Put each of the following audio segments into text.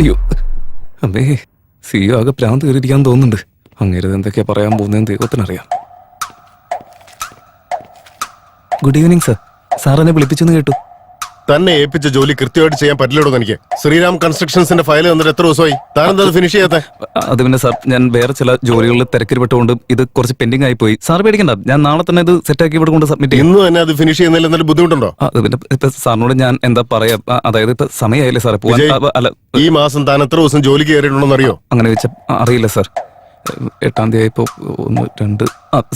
അയ്യോ അമ്മേ, സിയോ ആകെ പ്രാന്ത് കയറിയിരിക്കാൻ തോന്നുന്നുണ്ട്. അങ്ങേരത് എന്തൊക്കെയാ പറയാൻ പോകുന്നതെന്ന് ദൈവത്തിനറിയാം. Good evening sir. സാർ എന്നെ വിളിപ്പിച്ചെന്ന് കേട്ടു. തന്നെ ഏൽപ്പിച്ച ജോലി കൃത്യമായിട്ട് ചെയ്യാൻ പറ്റില്ലടോ എനിക്ക്. ശ്രീറാം കൺസ്ട്രക്ഷൻസിന്റെ ഫയൽ തന്നിട്ട് എത്ര ദിവസമായി? താനെന്താ ഫിനിഷ് ചെയ്യാത്ത? അത് പിന്നെ സാർ, ഞാൻ വേറെ ചില ജോലികളിൽ തിരക്കിൽപ്പെട്ടുകൊണ്ട് ഇത് കുറച്ച് പെൻഡിങ് ആയി പോയി. സാർ പേടിക്കണ്ട, ഞാൻ നാളെ തന്നെ ഇത് സെറ്റാക്കി ഇവിടെ കൊണ്ട് സബ്മിറ്റ് ചെയ്യും. ഇന്ന് തന്നെ അത് ഫിനിഷ് ചെയ്യുന്നതിൽ എന്തെങ്കിലും ബുദ്ധിമുട്ടുണ്ടോ? അത് പിന്നെ ഇപ്പൊ സാറിനോട് ഞാൻ എന്താ പറയാ, അതായത് ഇപ്പൊ സമയമായില്ലേ സാറേ പോവാൻ. അല്ല, ഈ മാസം താൻ എത്ര ദിവസം ജോലിക്ക് കയറിയിട്ടുണ്ടോ അറിയോ? അങ്ങനെ വെച്ചാൽ അറിയില്ല സാർ. 8-ാം തീയതി ആയപ്പോ 1, 2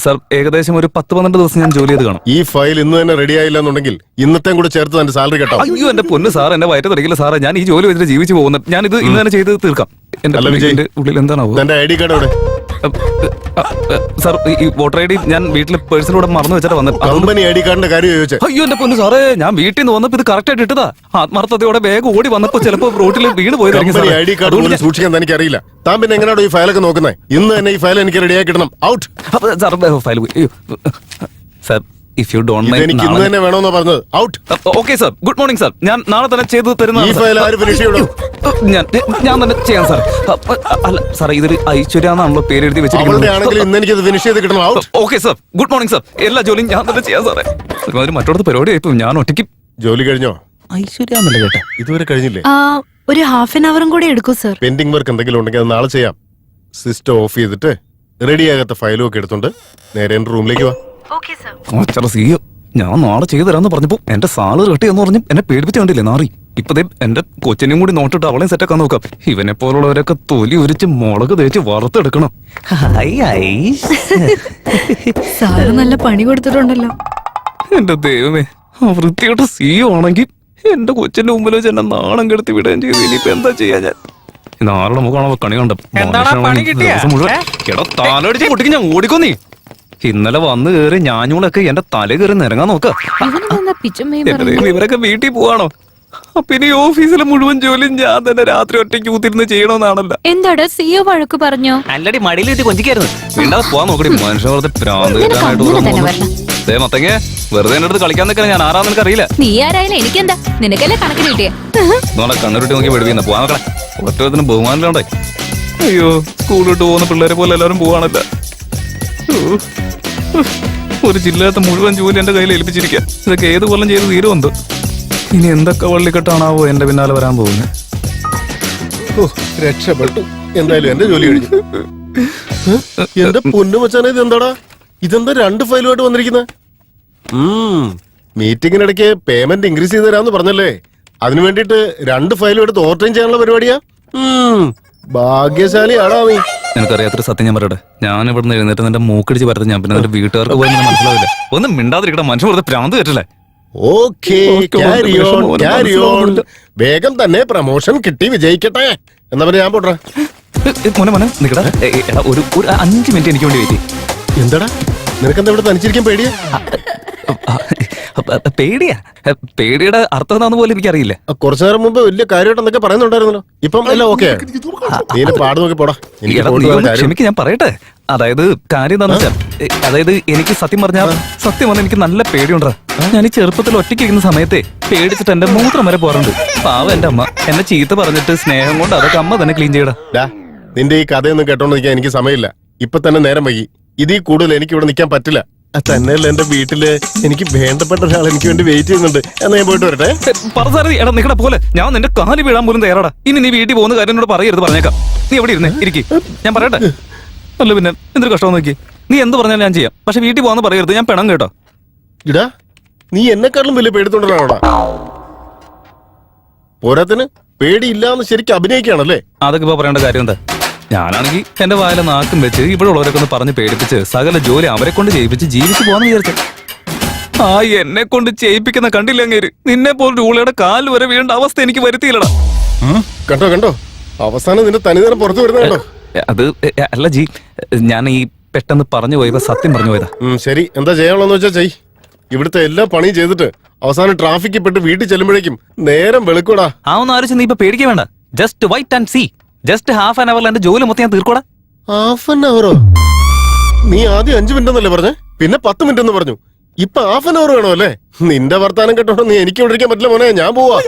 സാർ ഏകദേശം ഒരു 10-12 ദിവസം ഞാൻ ജോലി ചെയ്ത് കാണും. ഈ ഫയൽ ഇന്ന് തന്നെ റെഡി ആയില്ല എന്നുണ്ടെങ്കിൽ ഇന്നത്തെയും കൂടെ ചേർത്ത് തന്റെ സാലറി കേട്ടോ. അയ്യോ എന്റെ പൊന്ന് സാർ, എന്നെ വയറ്റ് തെറിക്കില്ല സാറേ. ഞാൻ ഈ ജോലി വെച്ചിട്ട് ജീവിച്ചു പോകുന്നത്. ഞാൻ ഇത് ഇന്ന് തന്നെ ചെയ്ത് തീർക്കാം. എന്റെ ഉള്ളിൽ എന്താണോ എന്റെ ID കാർഡ് എവിടെ? സാർ, ഈ വോട്ടർ ID ഞാൻ വീട്ടിലെ പേഴ്സണോടെ മറന്നു വെച്ചിട്ട് വന്നത്. കമ്പനി ID കാർഡിന്റെ കാര്യം ചോദിച്ചേ? അയ്യോ എന്റെ പൊന്ന് സാറേ, ഞാൻ വീട്ടിൽ നിന്ന് വന്നപ്പോ ഇത് കറക്റ്റ് ആയിട്ട് ഇട്ടതാ. ആത്മാർത്ഥതയോടെ വേഗം ഓടി വന്നപ്പോ ചിലപ്പോ റോട്ടിൽ വീണ് പോയതായിരിക്കും. കമ്പനി ID കാർഡ് പോലും സൂക്ഷിക്കാൻ എനിക്ക് അറിയില്ല. താൻ പിന്നെ എങ്ങനെയാണോ ഈ ഫയലൊക്കെ നോക്കുന്നത്? ഇന്ന് തന്നെ ഈ ഫയൽ എനിക്ക് റെഡിയാക്കി കിട്ടണം. Out. Sir file sir, if you don't mind എനിക്ക് ഇന്ന് തന്നെ വേണമെന്നാ പറഞ്ഞത്. Out. Okay sir, good morning sir. ഞാൻ നാളെ തന്നെ ചെയ്ത് തരുന്ന. ഈ ഫയൽ ആര് ഫിനിഷ് ചെയ്യണം? ഞാൻ തന്നെ ചെയ്യാം സാർ. അല്ല സാർ, ഇതൊരു ഐശ്വര്യ എന്നാണല്ലോ പേര് എഴുതി വെച്ചിരിക്കുന്നത്. ഇന്ന് എനിക്ക് ഫിനിഷ് ചെയ്ത് കിട്ടണം. Out. Okay sir, good morning sir. എല്ലാ ജോലിയും ഞാൻ തന്നെ ചെയ്യാം സാറേ. ഒരുമാതിരി മറ്റോടത്ത് പരിപാടി ആയിപ്പോ ഞാൻ ഒറ്റയ്ക്ക്. ജോലി കഴിഞ്ഞോ? ഐശ്വര്യ എന്നല്ലേ കേട്ടെ? ഇതുവരെ കഴിഞ്ഞില്ലേ? ഒരു ഹാഫ് ആൻ അവറും കൂടെ എടുക്കൂ സർ. പെൻഡിംഗ് വർക്ക് എന്തെങ്കിലും ഉണ്ടെങ്കിൽ അത് നാളെ ചെയ്യാം. സിസ്റ്റം ഓഫ് ചെയ്തിട്ട് റെഡിയാകാത്ത ഫയലും ഒക്കെ എടുത്തോണ്ട് നേരെ എന്റെ റൂമിലേക്ക് വാ. ഞാൻ നാളെ ചെയ്തു തരാന്ന് പറഞ്ഞപ്പോ എന്റെ സാലറി കിട്ടിയെന്ന് പറഞ്ഞു എന്നെ പേടിപ്പിച്ച് കണ്ടില്ലേ നാറി. ഇപ്പതേ എന്റെ കൊച്ചിനെയും കൂടി നോട്ടിട്ട് അവളെയും സെറ്റാക്കാൻ നോക്കാം. ഇവനെ പോലുള്ളവരൊക്കെ തൊലി ഉരിച്ച് മുളക് തേച്ച് വറുത്തെടുക്കണം. സാറ് നല്ല പണി കൊടുത്തിട്ടുണ്ടല്ലോ. എന്റെ ദൈവമേ, ആ വൃത്തിയോട്ട് സിയോ ആണെങ്കിൽ എന്റെ കൊച്ചിന്റെ മുമ്പിൽ വെച്ച് എന്നെ നാണം കെടുത്തി വിടുകയും ചെയ്തു. ഇനിയിപ്പോ എന്താ ചെയ്യാ ഞാൻ? നാളുടെ മുഖമാണോ കണി കണ്ട താലടിച്ച് പൊട്ടിക്ക് ഞാൻ ഓടിക്കോ. നീ ഇന്നലെ വന്നു കയറി ഞാഞ്ഞൂളൊക്കെ എന്റെ തല കയറി നിരങ്ങാൻ നോക്ക. ഇവരൊക്കെ വീട്ടിൽ പോവാണോ? പിന്നെ ഈ ഓഫീസിലെ മുഴുവൻ ജോലിയും ഞാൻ തന്നെ രാത്രി ഒറ്റയ്ക്ക് കൂത്തിരുന്ന് ചെയ്യണമെന്നാണല്ലോ. എന്താടാ സിയോ വഴക്ക് പറഞ്ഞോ? അല്ലടി മടിയിൽ വെച്ച് കൊഞ്ചിക്കായിരുന്നു. വീണ്ടാതെ പോവാൻ നോക്കടി. മനുഷ്യ വെറുതെ പ്രാന്ത് മത്തങ്ങ വെറുതെ എന്റെ അടുത്ത് കളിക്കാൻ നിൽക്കാൻ ഞാൻ ആരാന്ന് നിനക്ക് അറിയില്ല. നീ ആരായാലും എനിക്കെന്താ? നിനക്കല്ലേ കണക്കിന് കിട്ടിയ കണ്ണുരുട്ടി നോക്കി വെടിവിന്ന പോവാൻ നോക്കണേ. ഒറ്റത്തിന് ബഹുമാനിലുണ്ടേ. അയ്യോ, സ്കൂളിട്ട് പോകുന്ന പിള്ളേരെ പോലെ എല്ലാവരും പോവാണല്ലോ. ഒരു ജില്ലാത്ത മുഴുവൻ ജോലി എന്റെ കയ്യിൽ ഏൽപ്പിച്ചിരിക്കുക. ഇതൊക്കെ ഏത് കൊല്ലം ചെയ്ത് തീരുമെന്തോ. ഇനി എന്തൊക്കെ വള്ളിക്കെട്ടാണാവോ എന്റെ പിന്നാലെ വരാൻ പോകുന്നത്. രക്ഷപ്പെട്ടു. എന്തായാലും എന്റെ ജോലി കഴിഞ്ഞു. എന്റെ പൊന്നു മച്ചാനെ, ഇത് എന്താടാ? ഇതെന്താ 2 ഫയലുമായിട്ട് വന്നിരിക്കുന്നത്? മീറ്റിംഗിനിടയ്ക്ക് പേയ്മെന്റ് ഇൻക്രീസ് ചെയ്ത് തരാന്ന് പറഞ്ഞല്ലേ? അതിനു വേണ്ടിട്ട് 2 ഫയലും എടുത്ത് ഓവർടൈം ചെയ്യാനുള്ള പരിപാടിയാ. ഭാഗ്യശാലിയാടാ നീ. എനിക്കറിയാത്തൊരു സത്യം ഞാൻ പറയട്ടെ. ഞാൻ ഇവിടുന്ന് എഴുന്നേറ്റ് നിന്റെ മൂക്കടിച്ച് പരത്ത് ഞാൻ പിന്നെ എന്റെ വീട്ടുകാർക്ക് പോയി മനസ്സിലാവില്ല. ഒന്നും മിണ്ടാതിരിക്കട്ടെ. മനുഷ്യൻ വെറുതെ പ്രാന്ത് കേട്ടില്ലേ? വേഗം തന്നെ പ്രമോഷൻ കിട്ടി വിജയിക്കട്ടെ. എന്നാ പിന്നെ ഞാൻ പോട്ടെ. മോനെ നിക്കടാ, ഒരു 5 മിനിറ്റ് എനിക്ക് വേണ്ടി വെയിറ്റ്. എന്താടാ നിനക്കെന്താ ഇവിടെ തനിച്ചിരിക്കാൻ പേടിയാ? പേടിയാ? പേടിയുടെ അർത്ഥം എന്താന്ന് പോലും എനിക്കറിയില്ല. കുറച്ചു നേരം മുമ്പ് വലിയ കാര്യമായിട്ട് എന്തൊക്കെ പറയുന്നുണ്ടായിരുന്നല്ലോ. ഇപ്പം എല്ലാം ഓക്കെ? നീ പാട് നോക്കി പോടാ. ക്ഷമിക്ക്, ഞാൻ പറയട്ടെ. അതായത് കാര്യം എന്താണെന്ന് വെച്ചാൽ, അതായത് എനിക്ക് സത്യം പറഞ്ഞാൽ എനിക്ക് നല്ല പേടിയുണ്ടാ. ഞാൻ ഈ ചെറുപ്പത്തിൽ ഒറ്റയ്ക്ക് ഇരിക്കുന്ന സമയത്തെ പേടിച്ചിട്ട് എന്റെ മൂത്രം വരെ പോറുണ്ട്. പാവം എന്റെ അമ്മ എന്നെ ചീത്ത പറഞ്ഞിട്ട് സ്നേഹം കൊണ്ട് അതൊക്കെ അമ്മ തന്നെ ക്ലീൻ ചെയ്യടാ. നിന്റെ ഈ കഥയൊന്നും കേട്ടോണ്ട് നിൽക്കാൻ എനിക്ക് സമയമില്ല. ഇപ്പൊ തന്നെ നേരം വൈകി. ഇതിൽ കൂടുതൽ എനിക്ക് ഇവിടെ നിൽക്കാൻ പറ്റില്ല. തന്നെയല്ല, എന്റെ വീട്ടില് എനിക്ക് വേണ്ടപ്പെട്ട ഒരാൾ എനിക്ക് വേണ്ടി വെയിറ്റ് ചെയ്യുന്നുണ്ട്. എന്നാ ഞാൻ പോയിട്ട് വരട്ടെ. എടാ നിക്കട പോലെ ഞാൻ നിന്റെ കാല് വീഴാൻ പോലും തയ്യാറാടാ. ഇനി നീ വീട്ടിൽ പോകുന്ന കാര്യം എന്നോട് പറയരുത്, പറഞ്ഞേക്കാം. നീ എവിടെ ഇരുന്നേ ഇരിക്കി, ഞാൻ പറയട്ടെ. അല്ല പിന്നെ എന്തൊരു കഷ്ടം നോക്കി. നീ എന്ത് പറഞ്ഞാലും ഞാൻ ചെയ്യാം. പക്ഷെ വീട്ടിൽ പോകാന്ന് പറയരുത്, ഞാൻ പെണം കേട്ടോ. ഇടാ, നീ എന്നെക്കാളും വലിയ പേടിത്തോണ്ടാണോടാ? പോരാത്തിന് പേടിയില്ലാന്ന് ശരിക്കും അഭിനയിക്കുകയാണല്ലേ? അതൊക്കെ ഇപ്പൊ പറയേണ്ട കാര്യം എന്താ? ഞാനാണെങ്കിൽ എന്റെ വായിലെ നാക്കും വെച്ച് ഇവിടെ ഉള്ളവരൊക്കെ ഒന്ന് പറഞ്ഞ് പേടിപ്പിച്ച് സകല ജോലി അവരെ കൊണ്ട് ചെയ്യിപ്പിച്ച് ജീവിച്ചു പോകാന്ന് വിചാരിച്ചു. എന്നെ കൊണ്ട് ചെയ്യിപ്പിക്കുന്ന കണ്ടില്ല അങ്ങേര്. നിന്നെ പോലെ ഊളയുടെ കാല് വരെ വീണ്ട അവസ്ഥ എനിക്ക് വരുത്തിയില്ലടാ. കണ്ടോ അവസാനം നിന്റെ തനിതരം പുറത്തു വരുന്ന കേട്ടോ. അത് അല്ല ജി, ഞാൻ ഈ പെട്ടെന്ന് പറഞ്ഞു പോയപ്പോ സത്യം പറഞ്ഞു പോയതാ. ശരി, എന്താ ചെയ്യാനുള്ളതെന്ന് വെച്ചാ ചെയ്. ഇവിടുത്തെ എല്ലാ പണിയും ചെയ്തിട്ട് അവസാനം ട്രാഫിക്കിൽ പെട്ട് വീട്ടിൽ ചെല്ലുമ്പോഴേക്കും നേരം വെളുക്കൂടാ. ഒന്ന് ആലോചിച്ച് നീ ഇപ്പൊ പേടിക്കാൻ വേണ്ട. Just wait and see. Just half an അവറിൽ എന്റെ ജോലി മൊത്തം ഞാൻ തീർക്കോടാ. Half an അവറോ? നീ ആദ്യം 5 മിനിറ്റ് എന്നല്ലേ പറഞ്ഞേ? പിന്നെ 10 മിനിറ്റ് എന്ന് പറഞ്ഞു. ഇപ്പൊ ഹാഫ് ആൻ അവർ വേണോ അല്ലേ? നിന്റെ വർത്താനം കേട്ടോണ്ട് നീ എനിക്ക് കൊണ്ടിരിക്കാൻ പറ്റില്ല മോനെ, ഞാൻ പോവാ.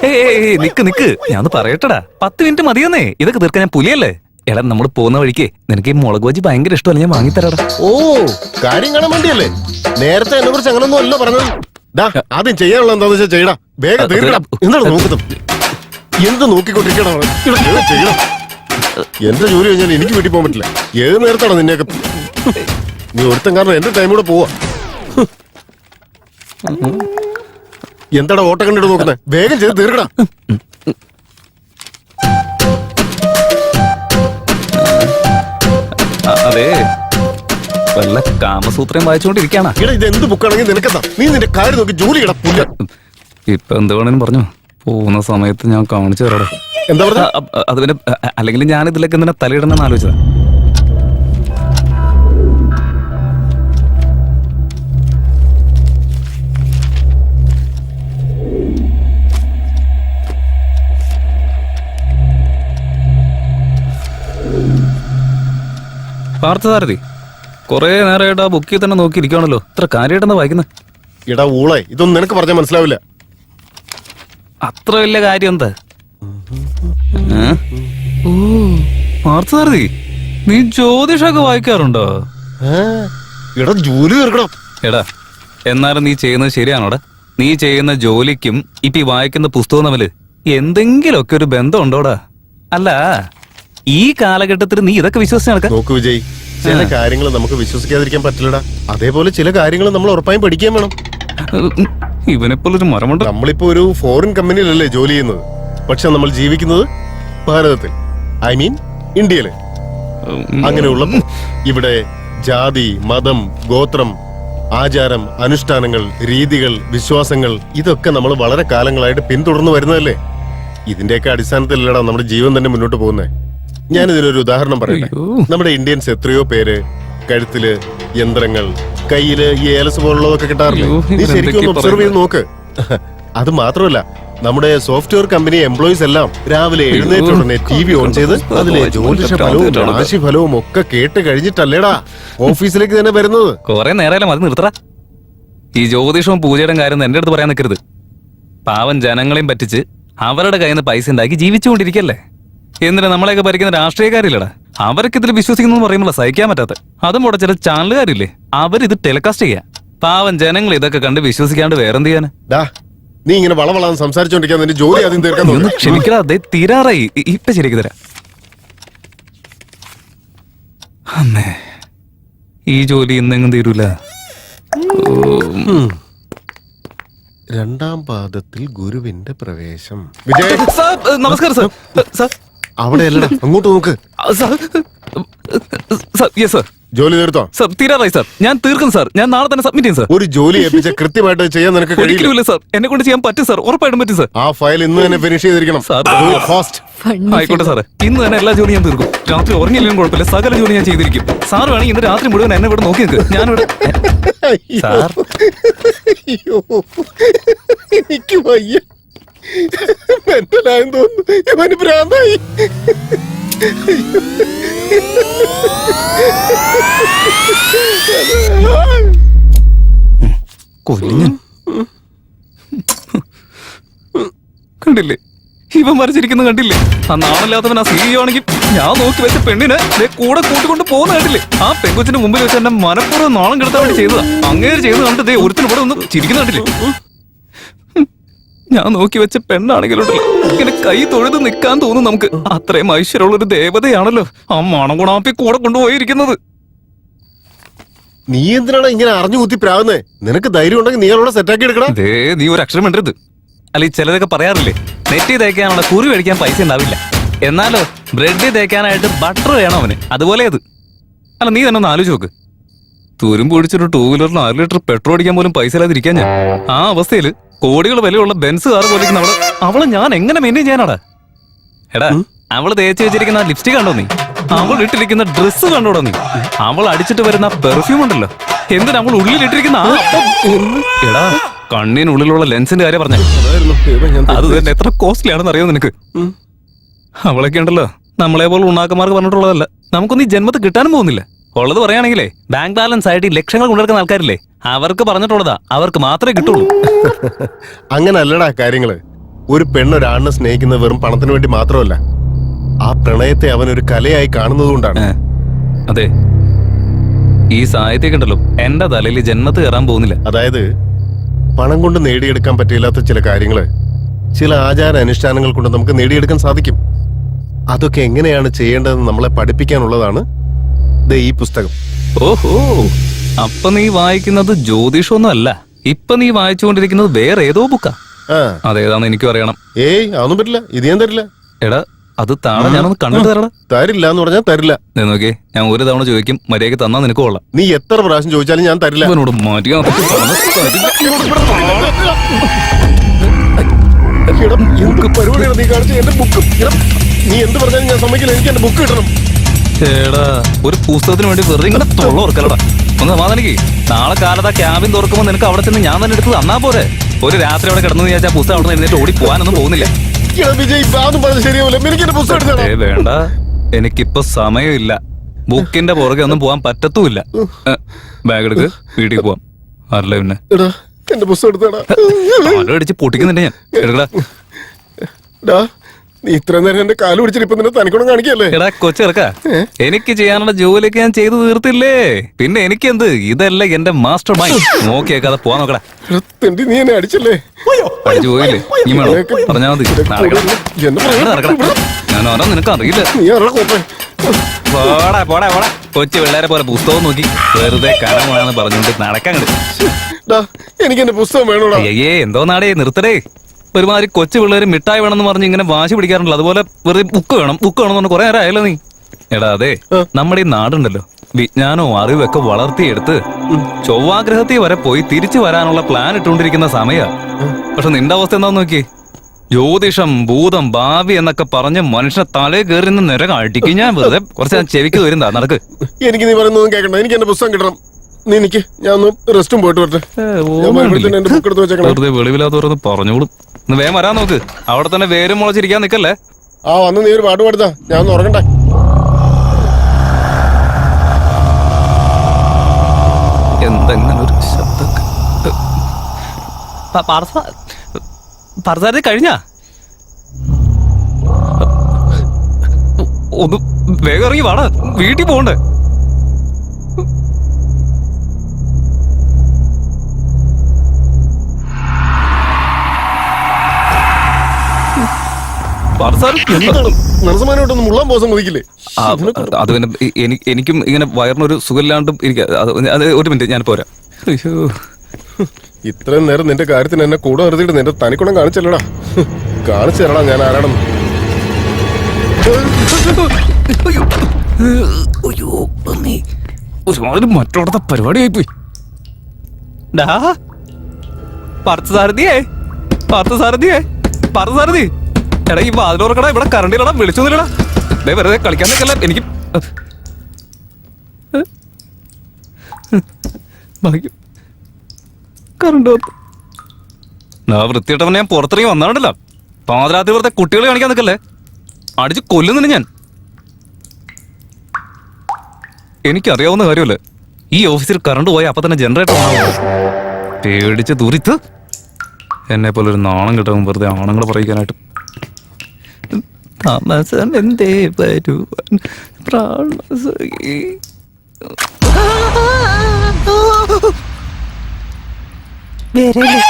നിക്ക് ഞാൻ ഒന്ന് പറയട്ടടാ. 10 മിനിറ്റ് മതിയെന്നേ, ഇതൊക്കെ തീർക്കാൻ ഞാൻ പുലിയല്ലേ. എടാ നമ്മൾ പോകുന്ന വഴിക്ക് നിനക്ക് ഈ മുളക് ബജി ഭയങ്കര ഇഷ്ടമല്ല, ഞാൻ വാങ്ങിത്തരാടാ. ഓ, കാര്യം കാണാൻ വേണ്ടിയല്ലേ? നേരത്തെ എന്നെ കുറിച്ച് അങ്ങനൊന്നും അല്ല പറഞ്ഞത്. ഡാ, ആദ്യം ചെയ്യാനുള്ള എന്താന്ന് വെച്ചാൽ ചെയ്യടാ, വേഗം തീർക്കണം. എന്താണ് നോക്കുന്നത്? എന്ത് നോക്കിക്കൊണ്ടിരിക്കണം? ചെയ്യണം. എന്റെ ജോലി കഴിഞ്ഞാൽ എനിക്ക് വീട്ടിൽ പോകാൻ പറ്റില്ല. ഏത് നേരത്താണോ നിന്നെയൊക്കെ? നീ ഒരുത്തൻ കാരണം എന്റെ ടൈം കൂടെ പോവാ. എന്താടാ ഓട്ടം കണ്ടിട്ട് നോക്കുന്നത്? വേഗം ചെയ്ത് തീർക്കടാ. അതെ, വല്ല കാമസൂത്രം വായിച്ചുകൊണ്ടിരിക്കാണ്. ഇവിടെ ഇത് എന്ത് ബുക്കാണെങ്കിൽ നിനക്കെന്താ? നീ നിന്റെ കാര്യം നോക്കി ജോലി കിടപ്പില്ല. ഇപ്പൊ എന്ത് വേണേലും പറഞ്ഞു, പോകുന്ന സമയത്ത് ഞാൻ കാണിച്ചു തരാടാ. എന്താ പറഞ്ഞ? അത് പിന്നെ അല്ലെങ്കിൽ ഞാൻ ഇതിലേക്ക് എന്തിനാ തലയിടണമെന്ന് ആലോചിച്ചതാ. പാർത്ഥസാരഥി, കൊറേ നേരമായിട്ട് ആ ബുക്കിൽ തന്നെ നോക്കിയിരിക്കുകയാണല്ലോ. ഇത്ര കാര്യമായിട്ടെന്താ വായിക്കുന്നത്? എടാ ഊളെ, ഇതൊന്നും നിനക്ക് പറഞ്ഞാൽ മനസ്സിലാവില്ല. അത്ര വലിയ കാര്യം എന്താ? ഓ, പാർത്ഥസാരഥി, നീ ജ്യോതിഷമൊക്കെ വായിക്കാറുണ്ടോ? എടാ ജോലി തീർക്കണം. എടാ, എന്നാലും നീ ചെയ്യുന്നത് ശരിയാണോടാ? നീ ചെയ്യുന്ന ജോലിക്കും ഇപ്പൊ ഈ വായിക്കുന്ന പുസ്തകം തമ്മില് എന്തെങ്കിലുമൊക്കെ ഒരു ബന്ധം ഉണ്ടോടാ? അല്ല, ഈ കാലഘട്ടത്തിൽ നീ ഇതൊക്കെ വിശ്വസിച്ച് നടക്ക? നോക്കൂ വിജയ്, ചില കാര്യങ്ങൾ നമുക്ക് വിശ്വസിക്കാതിരിക്കാൻ പറ്റില്ലടാ. അതേപോലെ ചില കാര്യങ്ങൾ നമ്മൾ ഉറപ്പായും പഠിക്കാൻ വേണം. ഇവനെപ്പോലൊരു മരമുണ്ട്. നമ്മളിപ്പോ ഒരു ഫോറിൻ കമ്പനിയിലല്ലേ ജോലി ചെയ്യുന്നത്, പക്ഷെ നമ്മൾ ജീവിക്കുന്നത് ഭാരതത്തിൽ, ഐ മീൻ ഇന്ത്യയില്. അങ്ങനെയുള്ള ഇവിടെ ജാതി, മതം, ഗോത്രം, ആചാരം, അനുഷ്ഠാനങ്ങൾ, രീതികൾ, വിശ്വാസങ്ങൾ ഇതൊക്കെ നമ്മൾ വളരെ കാലങ്ങളായിട്ട് പിന്തുടർന്നു വരുന്നതല്ലേ. ഇതിന്റെയൊക്കെ അടിസ്ഥാനത്തിലല്ലടാ നമ്മുടെ ജീവൻ തന്നെ മുന്നോട്ട് പോകുന്നത്. ഞാനിതിനൊരു ഉദാഹരണം പറയട്ടെ. നമ്മുടെ ഇന്ത്യൻസ് എത്രയോ പേര് കഴുത്തില് യന്ത്രങ്ങൾ, കയ്യില് ഈ ഏലസ് പോലുള്ളതൊക്കെ കിട്ടാറില്ലേ? നീ ശരിക്കും ഒന്ന് ഒബ്സർവ് ചെയ്ത് നോക്ക്. അത് മാത്രമല്ല, നമ്മുടെ സോഫ്റ്റ്വെയർ കമ്പനി എംപ്ലോയീസ് എല്ലാം രാവിലെ എഴുന്നേറ്റ ഉടനെ TV ഓൺ ചെയ്ത് അതിലെ ജ്യോതിഷ ഫലവും രാശി ഫലവും ഒക്കെ കേട്ട് കഴിഞ്ഞിട്ടല്ലേടാ ഓഫീസിലേക്ക് തന്നെ വരുന്നത്. കൊറേ നേരം അത് നിർത്തറ. ഈ ജ്യോതിഷവും പൂജയുടെ കാര്യം എന്റെ അടുത്ത് പറയാൻ നിൽക്കരുത്. പാവം ജനങ്ങളെയും പറ്റിച്ച് അവരുടെ കയ്യിൽ നിന്ന് പൈസ ഉണ്ടാക്കി ജീവിച്ചുകൊണ്ടിരിക്കല്ലേ. എന്തിനാ നമ്മളെയൊക്കെ ഭരിക്കുന്ന രാഷ്ട്രീയക്കാരില്ലടാ, അവർക്ക് ഇതിൽ വിശ്വസിക്കുന്നു പറയുമ്പോൾ സഹിക്കാൻ പറ്റാത്ത. അതും കൂടെ ചില ചാനലുകാരില്ലേ, അവരിത് ടെലികാസ്റ്റ് ചെയ്യാ. പാവം ജനങ്ങൾ ഇതൊക്കെ കണ്ട് വിശ്വസിക്കാണ്ട് വേറെന്ത് ചെയ്യാന്? നീ ഇങ്ങനെ വളവളാന്ന് സംസാരിച്ചോണ്ടിരിക്കാൻ നിന്റെ ജോലി ആദ്യം തീർക്കാൻ ഒന്ന് ക്ഷമിക്കടാ, അതേ തീരാറായി. ഇപ്പൊ ശരിയാക്കി തരാം. അമ്മേ, ഈ ജോലി ഇന്നെങ്ങും തീരൂല. രണ്ടാം പാദത്തിൽ ഗുരുവിന്റെ പ്രവേശം. വിജയ്, നമസ്കാരം സാർ. സാർ അവിടെ അല്ലടാ, അങ്ങോട്ട് നോക്ക്. ജോലി തീർത്തോ? സാർ തീരാറായി സാർ. ഞാൻ തീർക്കും സാർ. ഞാൻ നാളെ തന്നെ സബ്മിറ്റ് ചെയ്യും സാർ. ഒരു ജോലി ഏൽപ്പിച്ച കൃത്യമായിട്ട് ചെയ്യാൻ നിനക്ക് കഴിയില്ല സാർ. എന്നെ കൊണ്ട് ചെയ്യാൻ പറ്റും സാർ, ഉറപ്പായിട്ടും പറ്റും സാർ. ആ ഫയൽ ഇന്ന് തന്നെ ഫിനിഷ് ചെയ്തിരിക്കണം. ആയിക്കോട്ടെ സാറേ, ഇന്ന് തന്നെ എല്ലാ ജോലിയും ഞാൻ തീർക്കും. രാത്രി ഉറങ്ങിയില്ലെങ്കിലും കുഴപ്പമില്ല, സകല ജോലി ഞാൻ ചെയ്തിരിക്കും. സാർ വേണമെങ്കിൽ ഇന്ന് രാത്രി മുഴുവൻ എന്നെ ഇവിടെ നോക്കി നിൽക്ക്. ഞാനിവിടെ സാർ. എനിക്ക് വയ്യ, മെന്റലായെന്ന് തോന്നുന്നു. ഇവന് ഭ്രാന്തായി. കണ്ടില്ലേ, ഇവൻ വരച്ചിരിക്കുന്ന കണ്ടില്ലേ? ആ നാണല്ലാത്തവൻ ആ CEO ആണെങ്കിൽ ഞാൻ നോക്കി വെച്ച പെണ്ണിനെ കൂടെ കൂട്ടിക്കൊണ്ട് പോകുന്ന കണ്ടില്ലേ? ആ പെങ്കൊച്ചിന്റെ മുമ്പിൽ വെച്ച് എന്നെ മനപ്പൂർവ്വം നാണം കെടുത്താൻ വേണ്ടി ചെയ്തതാ. അങ്ങേര് ചെയ്ത് കണ്ടിട്ട് ഒരുത്തിന് ഇവിടെ ഒന്ന് ചിരിക്കുന്ന കണ്ടില്ലേ? ഞാൻ നോക്കി വെച്ച പെണ്ണാണെങ്കിലുണ്ടല്ലോ, ഇങ്ങനെ കൈ തൊഴുത് നിൽക്കാൻ തോന്നും നമുക്ക്. അത്രയും ഐശ്വര്യമുള്ളൊരു ദേവതയാണല്ലോ ആ മണഗുണാപ്പി കൂടെ കൊണ്ടുപോയിരിക്കുന്നത്. നീ എന്തിനാണ് ഇങ്ങനെ അറിഞ്ഞു കുത്തി പ്രാവുന്നേ? നിനക്ക് ധൈര്യം ഉണ്ടെങ്കിൽ നീ അവളോട് സെറ്റാക്കി എടുക്കണം. നീ ഒരു അക്ഷരം വേണ്ടത്. അല്ല, ഈ ചിലരൊക്കെ പറയാറില്ലേ, നെറ്റി തേക്കാനുള്ള കുറി മേടിക്കാൻ പൈസ ഉണ്ടാവില്ല, എന്നാലോ ബ്രെഡ് തേക്കാനായിട്ട് ബട്ടർ വേണം അവന്. അതുപോലെ അത്. അല്ല, നീ തന്നെ ഒന്ന് ആലോചിച്ച് നോക്ക്. തുരുമ്പ് പിടിച്ചൊരു 2 വീലറിന് 6 ലിറ്റർ പെട്രോൾ അടിക്കാൻ പോലും പൈസ ഇല്ലാതിരിക്കാൻ ഞാൻ. ആ അവസ്ഥയിൽ കോടികൾ വിലയുള്ള ബെൻസ് കാർ പോലിരിക്കുന്ന അവളെ ഞാൻ എങ്ങനെ മെയിൻറ്റെയിൻ ചെയ്യാനാടാ? എടാ, അവള് തേച്ച് വെച്ചിരിക്കുന്ന ലിപ്സ്റ്റിക് കണ്ടോ നീ? അവൾ ഇട്ടിരിക്കുന്ന ഡ്രസ്സ് കണ്ടോടോ നീ? അവൾ അടിച്ചിട്ട് വരുന്ന പെർഫ്യൂം ഉണ്ടല്ലോ, എന്തിനാ അവൾ ഉള്ളിലിട്ടിരിക്കുന്ന എടാ കണ്ണിനുള്ളിലുള്ള ലെൻസിന്റെ കാര്യം പറഞ്ഞ അത് തന്നെ എത്ര കോസ്റ്റ്ലി ആണെന്ന് അറിയോ നിനക്ക്? അവളൊക്കെ ഉണ്ടല്ലോ നമ്മളെ പോലെ ഉണ്ണാക്കന്മാർക്ക് പറഞ്ഞിട്ടുള്ളതല്ല. നമുക്കൊന്നും ഈ ജന്മത്ത് കിട്ടാനും പോകുന്നില്ല. ഉള്ളത് പറയുകയാണെങ്കിലേ ബാങ്ക് ബാലൻസ് ആയിട്ട് ലക്ഷങ്ങൾ കൊണ്ടെടുക്കുന്ന ആൾക്കാരില്ലേ, അവർക്ക് പറഞ്ഞിട്ടുള്ളതാ, അവർക്ക് മാത്രമേ കിട്ടുള്ളൂ. അങ്ങനെ അല്ലടാ കാര്യങ്ങള്. ഒരു പെണ്ണൊരാണിനെ സ്നേഹിക്കുന്നത് വെറും പണത്തിന് വേണ്ടി മാത്രമല്ല, ആ പ്രണയത്തെ അവൻ ഒരു കലയായി കാണുന്നതുകൊണ്ടാണ്. അതെ, ഈ സാഹിത്യമൊക്കെ ഉണ്ടല്ലോ എന്റെ തലയിൽ ജന്മത്ത് കയറാൻ പോകുന്നില്ല. അതായത് പണം കൊണ്ട് നേടിയെടുക്കാൻ പറ്റില്ലാത്ത ചില കാര്യങ്ങള് ചില ആചാര അനുഷ്ഠാനങ്ങൾ കൊണ്ട് നമുക്ക് നേടിയെടുക്കാൻ സാധിക്കും. അതൊക്കെ എങ്ങനെയാണ് ചെയ്യേണ്ടതെന്ന് നമ്മളെ പഠിപ്പിക്കാനുള്ളതാണ് ദേ ഈ പുസ്തകം. ഓഹോ, അപ്പൊ നീ വായിക്കുന്നത് ജ്യോതിഷമൊന്നും അല്ല, ഇപ്പൊ നീ വായിച്ചുകൊണ്ടിരിക്കുന്നത് വേറെ ഏതോ ബുക്കാ. ആ അതേതാന്ന് എനിക്കും അറിയണം. ഏയ് അതൊന്നും പറ്റില്ല, ഇത് ഞാൻ തരില്ല. എടാ അത് താഴെ ഞാനൊന്ന് കണ്ടിട്ട് തരടാ. തരില്ല എന്ന് പറഞ്ഞാൽ തരില്ല. നീ നോക്കിയേ, ഞാൻ ഒരു തവണ ചോദിക്കും, മര്യാദയ്ക്ക് തന്നാ നിനക്ക് കൊള്ളാം. നീ എത്ര പ്രാവശ്യം ചോദിച്ചാലും ഞാൻ തരില്ല. ഇവനോട് മര്യാദ എടാ, എന്ത് പരിപാടിയാണ് നീ കാണിച്ച? എന്റെ ബുക്ക് നീ എന്ത് പറഞ്ഞാലും ഞാൻ സമ്മതിക്കില്ല. എനിക്ക് എന്റെ ബുക്ക് കിട്ടണം. ഏടാ, ഒരു പുസ്തകത്തിന് വേണ്ടി വെറുതെ ഇങ്ങനെ തൊള്ള ഓർക്കലടാ. ഒന്ന് സമാധാനിക്ക്. നാളെ കാലത്ത് ആ ക്യാബിൻ തുറക്കുമ്പോ നിനക്ക് അവിടെ ചെന്ന് ഞാൻ തന്നെ എടുത്ത് തന്നാ പോരെ. ഒരു രാത്രി അവിടെ കിടന്നു വിചാരിച്ചാൽ പുസ്തകം അവിടെ നിന്ന് എഴുന്നേറ്റ് ഓടി പോകാനൊന്നും പോകുന്നില്ല. എടാ വിജയ്, ഇതൊന്നും പറഞ്ഞ് ശരിയാവില്ല. എനിക്ക് എന്റെ പുസ്തകം എടുത്തോ. വേണ്ട, എനിക്കിപ്പോ സമയമില്ല. ബുക്കിന്റെ പുറകെ ഒന്നും പോവാൻ പറ്റത്തുമില്ല. ബാഗ് എടുക്ക്, വീട്ടിൽ പോവാം. ആരല്ലേ പിന്നെ എടാ എന്റെ പുസ്തകം എടുത്തേടാ. അടിച്ച് പൊട്ടിക്കുന്നുണ്ട് ഞാൻ. എടുക്കടാ. എടാ, നീ ഇത്ര നേരം എന്റെ കാല് പിടിച്ചിട്ട് ഇപ്പൊ നിന്നെ തനിക്കൊന്നും കാണിക്കല്ലേ? എടാ കൊച്ചിറക്ക, എനിക്ക് ചെയ്യാനുള്ള ജോലിയൊക്കെ ഞാൻ ചെയ്തു തീർത്തില്ലേ. പിന്നെ എനിക്കെന്ത്? ഇതല്ല എന്റെ മാസ്റ്റർ മൈൻഡ്. നോക്കിയേക്കാതെ പോവാൻ നോക്കടാ. എടാ, തെണ്ടി നീ എന്നെ അടിച്ചല്ലേ? അടിച്ചു പോയില്ലേ? നീ വേണോ പറഞ്ഞാ മതി. നടക്കടാ. ഞാൻ ഓരോ നിനക്ക് അറിയില്ല. നീ ആരാ കോപ്പേ? പോടാ പോടാ പോടാ. കൊച്ചു പിള്ളേരെ പോലെ പുസ്തകം നോക്കി വെറുതെ കടമാണെന്ന് പറഞ്ഞുകൊണ്ട് നടക്കാൻ എടാ, എനിക്ക് എന്റെ പുസ്തകം വേണോടാ. അയ്യേ, എന്തോ നാടേ, നിർത്തടേ. ഒരുമാതിരി കൊച്ചു പിള്ളേര് മിഠായി വേണമെന്ന് പറഞ്ഞ് ഇങ്ങനെ വാശി പിടിക്കാറുണ്ടല്ലോ. അതുപോലെ വെറുതെ ബുക്ക് വേണം ബുക്ക് വേണം എന്ന് പറഞ്ഞ് കുറെ നേരം ആയല്ലോ നീ. എടാ അതെ, നമ്മുടെ ഈ നാടുണ്ടല്ലോ വിജ്ഞാനവും അറിവൊക്കെ വളർത്തിയെടുത്ത് ചൊവ്വാഗ്രഹത്തിൽ വരെ പോയി തിരിച്ചു വരാനുള്ള പ്ലാൻ ഇട്ടുകൊണ്ടിരിക്കുന്ന സമയ. പക്ഷെ നിന്റെ അവസ്ഥ എന്താന്ന് നോക്കി. ജ്യോതിഷം, ഭൂതം, ഭാവി എന്നൊക്കെ പറഞ്ഞ് മനുഷ്യനെ തലേ കയറി നിന്ന് നിര അടിക്കും ഞാൻ. വെറുതെ കുറച്ച് ചെവിക്ക് വരുന്നതാ. നടക്ക്. എനിക്ക് നീ പറയുന്നൊന്നും കേൾക്കണ്ട. എനിക്ക് എന്റെ പുസ്തകം കിട്ടണം. നീ എനിക്ക് ഞാൻ ഒന്ന് റെസ്റ്റും പോയിട്ട് വരട്ടെ. എന്റെ ബുക്ക് എടുത്ത് വെച്ചേക്കണം. വെറുതെ വെളിവില്ലാത്തവരൊന്ന് പറഞ്ഞോളും. ഒന്ന് വേഗം വരാൻ നോക്ക്. അവിടെ തന്നെ വേരും മുളച്ചിരിക്കാൻ നിക്കല്ലേ. ആ വന്ന് നീ ഒരു പാട്ട് പാടുത്താ, ഞാൻ ഒന്ന് ഉറങ്ങട്ടെ. എന്തെങ്ങനെ ഒരു ശബ്ദം. പറസാരതി കഴിഞ്ഞ ഒന്ന് വേഗം ഇറങ്ങി വാടാ, വീട്ടിൽ പോണ്ടേ. മനസ്സമാനോട്ടൊന്നും മുള്ളാൻ പോകാൻ സമ്മതിക്കില്ലേ? അത് പിന്നെ എനിക്കും ഇങ്ങനെ വയറിനൊരു സുഖമില്ലാണ്ടും അത് ഒരു മിനിറ്റ് ഞാൻ പോരാ. അയ്യോ, ഇത്രയും നേരം നിന്റെ കാര്യത്തിന് എന്നെ കൂടെ നിർത്തിയിട്ട് നിന്റെ തനിക്കുണം കാണിച്ചല്ലടാ. കാണിച്ചു തരടാ ഞാൻ ആരാണെന്ന്. ഒരുമാതിരി മറ്റോടത്തെ പരിപാടിയായി പോയി. പാർത്ഥസാരഥിയേ, പാർത്ഥസാരഥിയേ, പാർത്ഥസാരഥി. എടാ ഈ വാതിലോർക്കടാ, ഇവിടെ കറണ്ടില്ലടാ, വിളിച്ചൊന്നുമില്ലടാ. ദേ വെറുതെ കളിക്കാൻ നിൽക്കല്ല. എനിക്ക് ഭാഗ്യം കറണ്ട് വൃത്തിയിട്ടവനെ ഞാൻ പുറത്തിറങ്ങി വന്നാണ്ടല്ലോ. പാതിരാത്രി വെറുതെ കുട്ടികളെ കാണിക്കാൻ നിൽക്കല്ലേ. അടിച്ച് കൊല്ലുന്നുണ്ട് ഞാൻ. എനിക്കറിയാവുന്ന കാര്യമല്ലേ, ഈ ഓഫീസിൽ കറണ്ട് പോയ അപ്പൊ തന്നെ ജനറേറ്റർ പേടിച്ച് തുറിത്ത് എന്നെ പോലെ ഒരു നാണം കിട്ടും വെറുതെ ആണുങ്ങളെ പറയിക്കാനായിട്ട്. താമസം എന്തേ വരുവാൻ പ്രാണസഖി. വരല്ലേ